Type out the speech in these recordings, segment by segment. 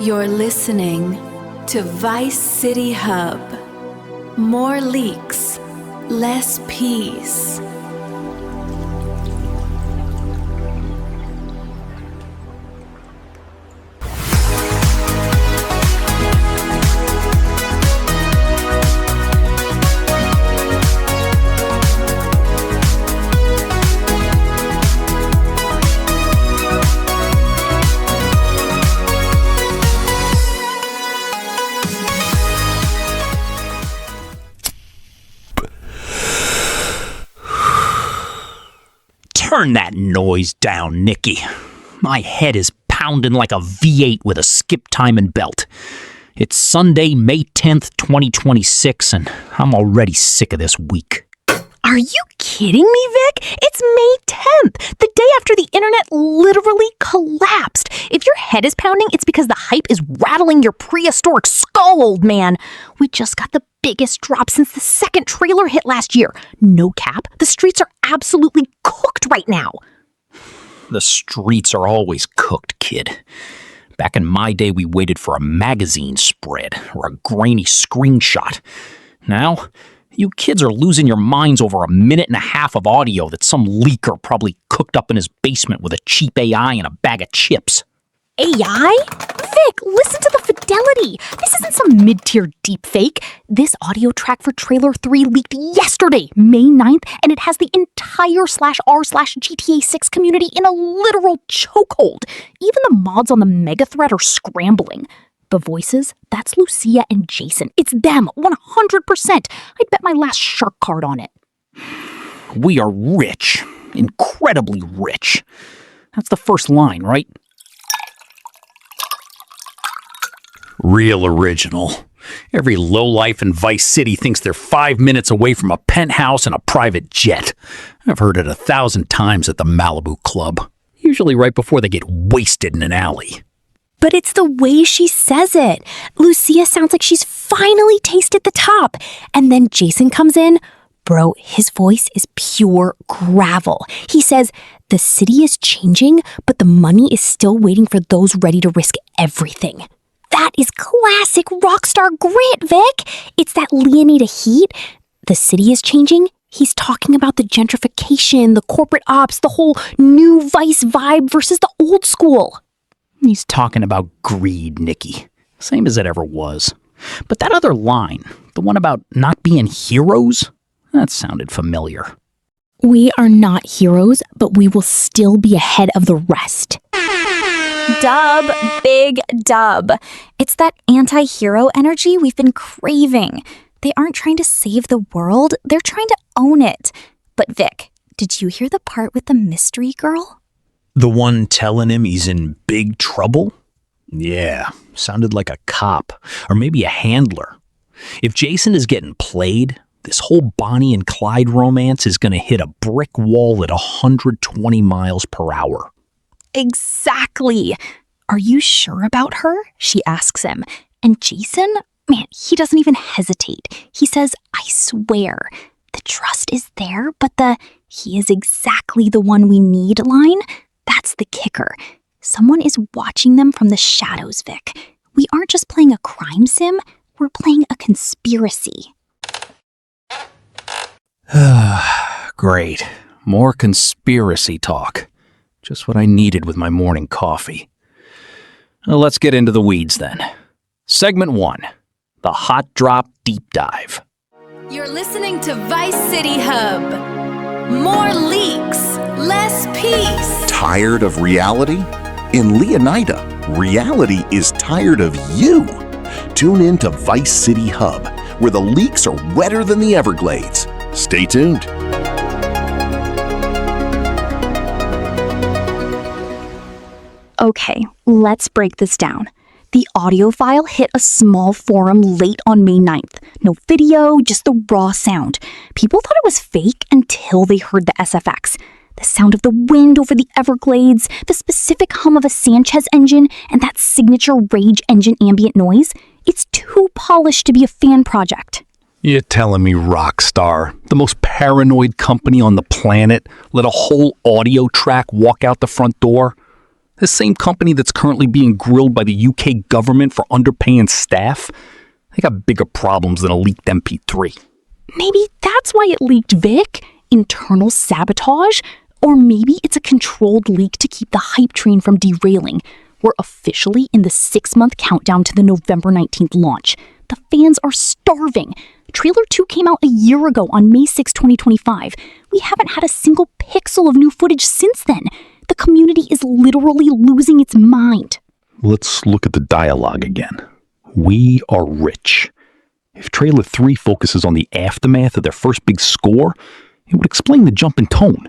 You're listening to Vice City Hub. More leaks, less peace. Turn that noise down, Nikki. My head is pounding like a V8 with a skip time and belt. It's Sunday, May 10th, 2026, and I'm already sick of this week. Are you kidding me, Vic? It's May 10th, the day after the internet literally collapsed. If your head is pounding, it's because the hype is rattling your prehistoric skull, old man. We just got the biggest drop since the second trailer hit last year. No cap, the streets are absolutely cooked right now. The streets are always cooked, kid. Back in my day, we waited for a magazine spread or a grainy screenshot. Now, you kids are losing your minds over a minute and a half of audio that some leaker probably cooked up in his basement with a cheap AI and a bag of chips. AI? Vic, listen to the fidelity. This isn't some mid-tier deepfake. This audio track for Trailer 3 leaked yesterday, May 9th, and it has the entire /r/GTA 6 community in a literal chokehold. Even the mods on the mega thread are scrambling. The voices, that's Lucia and Jason. It's them, 100%. I'd bet my last shark card on it. We are rich. Incredibly rich. That's the first line, right? Real original. Every lowlife in Vice City thinks they're 5 minutes away from a penthouse and a private jet. I've heard it 1,000 times at the Malibu Club. Usually right before they get wasted in an alley. But it's the way she says it. Lucia sounds like she's finally tasted the top. And then Jason comes in. Bro, his voice is pure gravel. He says, the city is changing, but the money is still waiting for those ready to risk everything. That is classic Rockstar grit, Vic. It's that Leonida heat. The city is changing. He's talking about the gentrification, the corporate ops, the whole new Vice vibe versus the old school. He's talking about greed, Nikki. Same as it ever was. But that other line, the one about not being heroes, that sounded familiar. We are not heroes, but we will still be ahead of the rest. Dub, big dub. It's that anti-hero energy we've been craving. They aren't trying to save the world, they're trying to own it. But Vic, did you hear the part with the mystery girl? The one telling him he's in big trouble? Yeah, sounded like a cop, or maybe a handler. If Jason is getting played, this whole Bonnie and Clyde romance is going to hit a brick wall at 120 miles per hour. Exactly. Are you sure about her? She asks him. And Jason, man, he doesn't even hesitate. He says, I swear. The trust is there, but the he is exactly the one we need line, that's the kicker. Someone is watching them from the shadows, Vic. We aren't just playing a crime sim, we're playing a conspiracy. Great. More conspiracy talk. Just what I needed with my morning coffee. Well, let's get into the weeds then. Segment 1. The Hot Drop Deep Dive. You're listening to Vice City Hub. More leaks, less peace. Tired of reality? In Leonida, reality is tired of you. Tune in to Vice City Hub, where the leaks are wetter than the Everglades. Stay tuned. Okay, let's break this down. The audio file hit a small forum late on May 9th. No video, just the raw sound. People thought it was fake until they heard the SFX. The sound of the wind over the Everglades, the specific hum of a Sanchez engine, and that signature Rage engine ambient noise. It's too polished to be a fan project. You're telling me Rockstar, the most paranoid company on the planet, let a whole audio track walk out the front door? The same company that's currently being grilled by the UK government for underpaying staff? They got bigger problems than a leaked MP3. Maybe that's why it leaked, Vic. Internal sabotage? Or maybe it's a controlled leak to keep the hype train from derailing. We're officially in the 6-month countdown to the November 19th launch. The fans are starving. Trailer 2 came out a year ago on May 6, 2025. We haven't had a single pixel of new footage since then. The community is literally losing its mind. Let's look at the dialogue again. We are rich. If Trailer 3 focuses on the aftermath of their first big score, it would explain the jump in tone.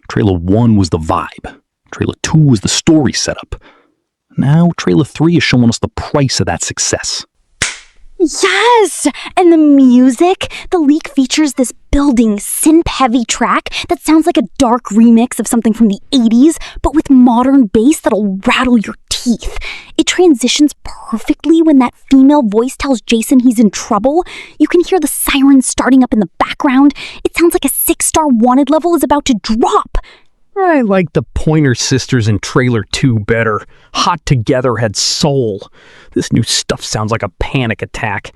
Trailer 1 was the vibe. Trailer 2 was the story setup. Now, Trailer 3 is showing us the price of that success. Yes! And the music? The leak features this building, synth-heavy track that sounds like a dark remix of something from the 80s, but with modern bass that'll rattle your teeth. It transitions perfectly when that female voice tells Jason he's in trouble. You can hear the sirens starting up in the background. It sounds like a 6-star wanted level is about to drop. I like the Pointer Sisters in Trailer 2 better. Hot Together had soul. This new stuff sounds like a panic attack.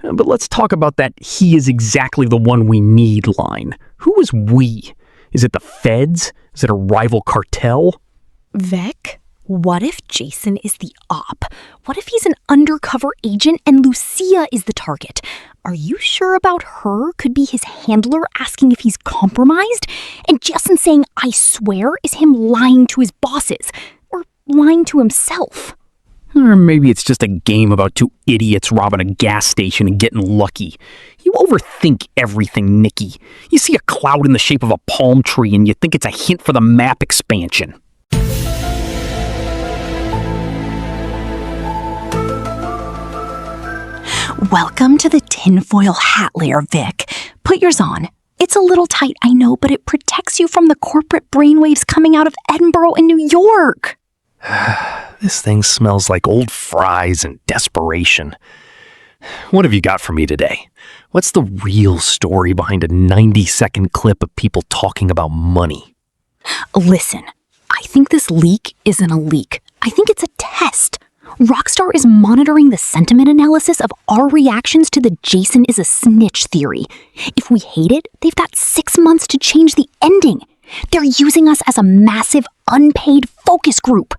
But let's talk about that "he is exactly the one we need" line. Who is we? Is it the feds? Is it a rival cartel? Vic, what if Jason is the op? What if he's an undercover agent and Lucia is the target? Are you sure about her? Could be his handler asking if he's compromised? And Jason saying, "I swear," is him lying to his bosses. Or lying to himself. Or maybe it's just a game about two idiots robbing a gas station and getting lucky. You overthink everything, Nikki. You see a cloud in the shape of a palm tree and you think it's a hint for the map expansion. Welcome to the tinfoil hat layer, Vic. Put yours on. It's a little tight, I know, but it protects you from the corporate brainwaves coming out of Edinburgh and New York. This thing smells like old fries and desperation. What have you got for me today? What's the real story behind a 90-second clip of people talking about money? Listen, I think this leak isn't a leak. I think it's a test. Rockstar is monitoring the sentiment analysis of our reactions to the Jason is a snitch theory. If we hate it, they've got 6 months to change the ending. They're using us as a massive, unpaid focus group.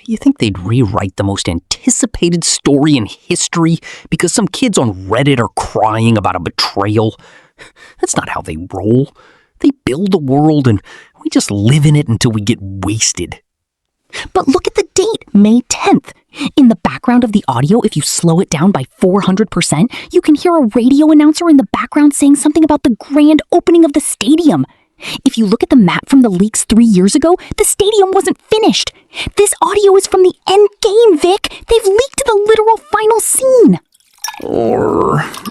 You think they'd rewrite the most anticipated story in history because some kids on Reddit are crying about a betrayal? That's not how they roll. They build a world and we just live in it until we get wasted. But look at the date, May 10th. In the background of the audio, if you slow it down by 400%, you can hear a radio announcer in the background saying something about the grand opening of the stadium. If you look at the map from the leaks 3 years ago, the stadium wasn't finished. This audio is from the end game, Vic. They've leaked the literal final scene.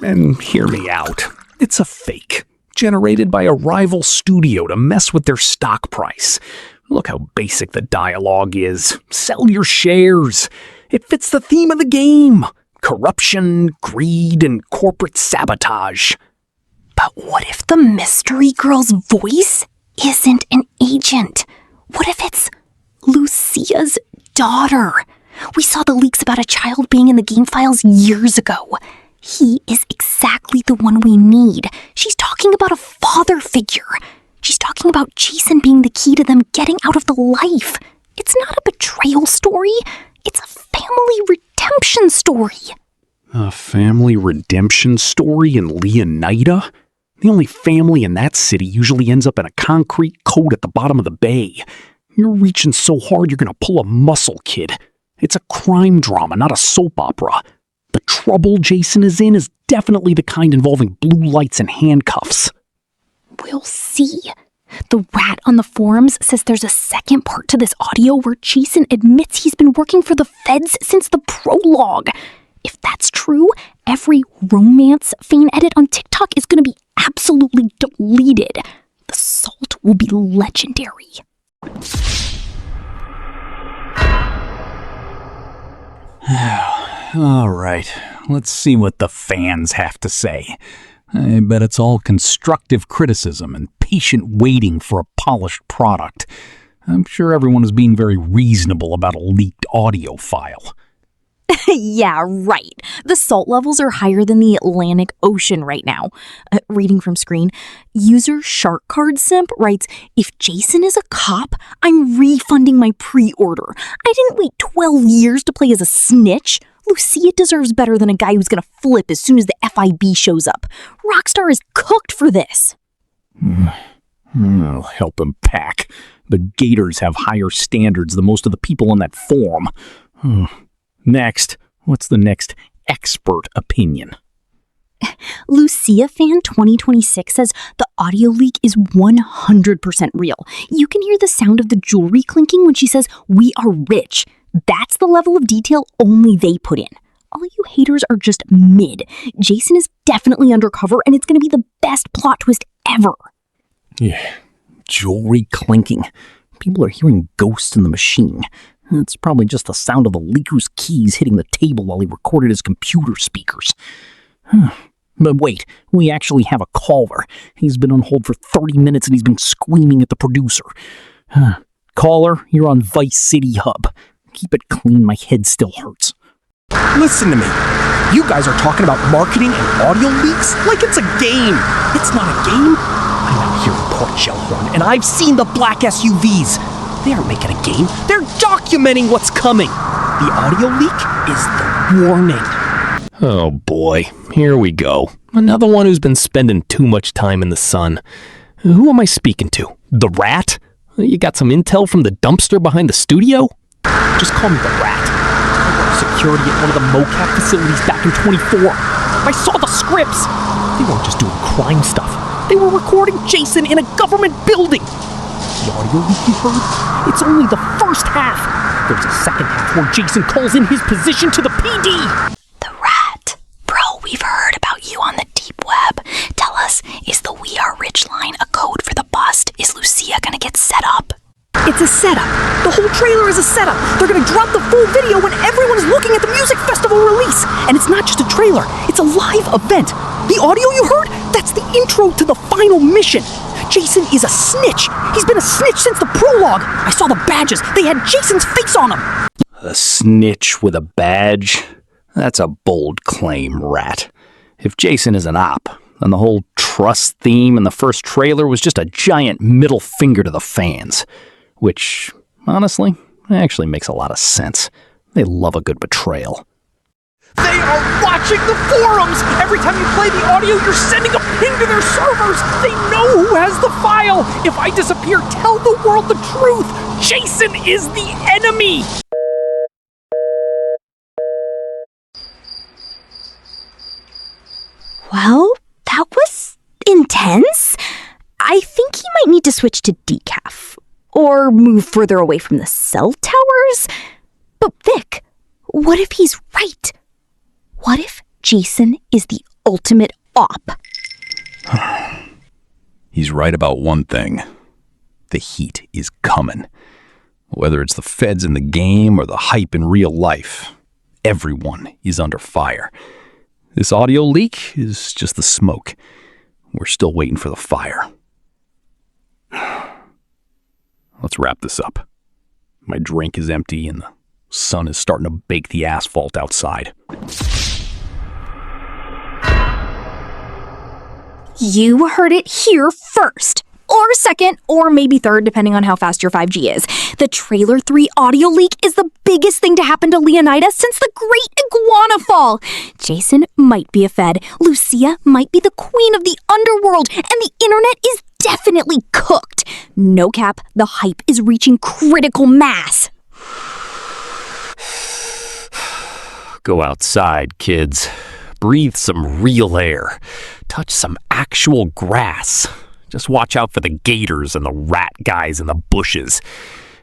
And hear me out, it's a fake, generated by a rival studio to mess with their stock price. Look how basic the dialogue is. Sell your shares. It fits the theme of the game. Corruption, greed, and corporate sabotage. But what if the mystery girl's voice isn't an agent? What if it's Lucia's daughter? We saw the leaks about a child being in the game files years ago. He is exactly the one we need. She's talking about a father figure. She's talking about Jason being the key to them getting out of the life. It's not a betrayal story. It's a family redemption story. A family redemption story in Leonida? The only family in that city usually ends up in a concrete coat at the bottom of the bay. You're reaching so hard you're gonna pull a muscle, kid. It's a crime drama, not a soap opera. The trouble Jason is in is definitely the kind involving blue lights and handcuffs. We'll see. The rat on the forums says there's a second part to this audio where Jason admits he's been working for the feds since the prologue. If that's true, every romance fan edit on TikTok is going to be absolutely deleted. The salt will be legendary. All right, let's see what the fans have to say. I bet it's all constructive criticism and patient waiting for a polished product. I'm sure everyone is being very reasonable about a leaked audio file. Yeah, right. The salt levels are higher than the Atlantic Ocean right now. Reading from screen, user Shark Card Simp writes, if Jason is a cop, I'm refunding my pre-order. I didn't wait 12 years to play as a snitch. Lucia deserves better than a guy who's gonna flip as soon as the FIB shows up. Rockstar is cooked for this. I'll help him pack. The Gators have higher standards than most of the people on that forum. Next, what's the next expert opinion? Lucia Fan 2026 says the audio leak is 100% real. You can hear the sound of the jewelry clinking when she says, "We are rich." That's the level of detail only they put in. All you haters are just mid. Jason is definitely undercover, and it's going to be the best plot twist ever. Yeah, jewelry clinking. People are hearing ghosts in the machine. It's probably just the sound of the leaker's keys hitting the table while he recorded his computer speakers. But wait, we actually have a caller. He's been on hold for 30 minutes and he's been screaming at the producer. Caller, you're on Vice City Hub. Keep it clean, my head still hurts. Listen to me. You guys are talking about marketing and audio leaks like it's a game. It's not a game. I'm out here in Port Shellhorn, and I've seen the black SUVs. They aren't making a game. They're documenting what's coming. The audio leak is the warning. Oh boy, here we go. Another one who's been spending too much time in the sun. Who am I speaking to? The Rat? You got some intel from the dumpster behind the studio? Just call me the Rat. I worked security at one of the mocap facilities back in 24. I saw the scripts. They weren't just doing crime stuff. They were recording Jason in a government building. The audio leak you heard? It's only the first half. There's a second half where Jason calls in his position to the PD. The Rat. Bro, we've heard about you on the deep web. Tell us, is the We Are Rich line a code for the bust? Is Lucia gonna get set up? It's a setup. The whole trailer is a setup. They're gonna drop the full video when everyone's looking at the music festival release. And it's not just a trailer, it's a live event. The audio you heard? That's the intro to the final mission. Jason is a snitch. He's been a snitch since the prologue. I saw the badges. They had Jason's face on them. A snitch with a badge? That's a bold claim, Rat. If Jason is an op, then the whole trust theme in the first trailer was just a giant middle finger to the fans. Which, honestly, actually makes a lot of sense. They love a good betrayal. They are watching the forums! Every time you play the audio, you're sending a ping to their servers! They know who has the file! If I disappear, tell the world the truth! Jason is the enemy! Well, that was intense. I think he might need to switch to decaf. Or move further away from the cell towers? But Vic, what if he's right? What if Jason is the ultimate op? He's right about one thing. The heat is coming. Whether it's the feds in the game or the hype in real life, everyone is under fire. This audio leak is just the smoke. We're still waiting for the fire. Let's wrap this up. My drink is empty and the sun is starting to bake the asphalt outside. You heard it here first. Or second, or maybe third, depending on how fast your 5G is. The Trailer 3 audio leak is the biggest thing to happen to Leonida since the Great Iguana Fall. Jason might be a Fed, Lucia might be the queen of the underworld, and the internet is definitely cooked. No cap, the hype is reaching critical mass. Go outside, kids. Breathe some real air. Touch some actual grass. Just watch out for the gators and the rat guys in the bushes.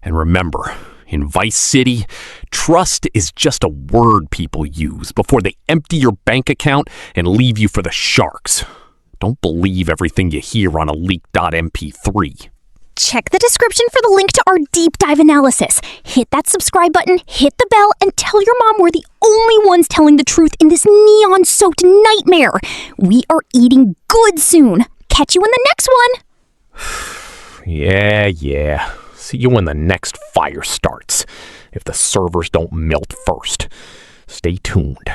And remember, in Vice City, trust is just a word people use before they empty your bank account and leave you for the sharks. Don't believe everything you hear on a leak.mp3. Check the description for the link to our deep dive analysis. Hit that subscribe button, hit the bell, and tell your mom we're the only ones telling the truth in this neon-soaked nightmare. We are eating good soon. Catch you in the next one. Yeah. See you when the next fire starts, if the servers don't melt first. Stay tuned.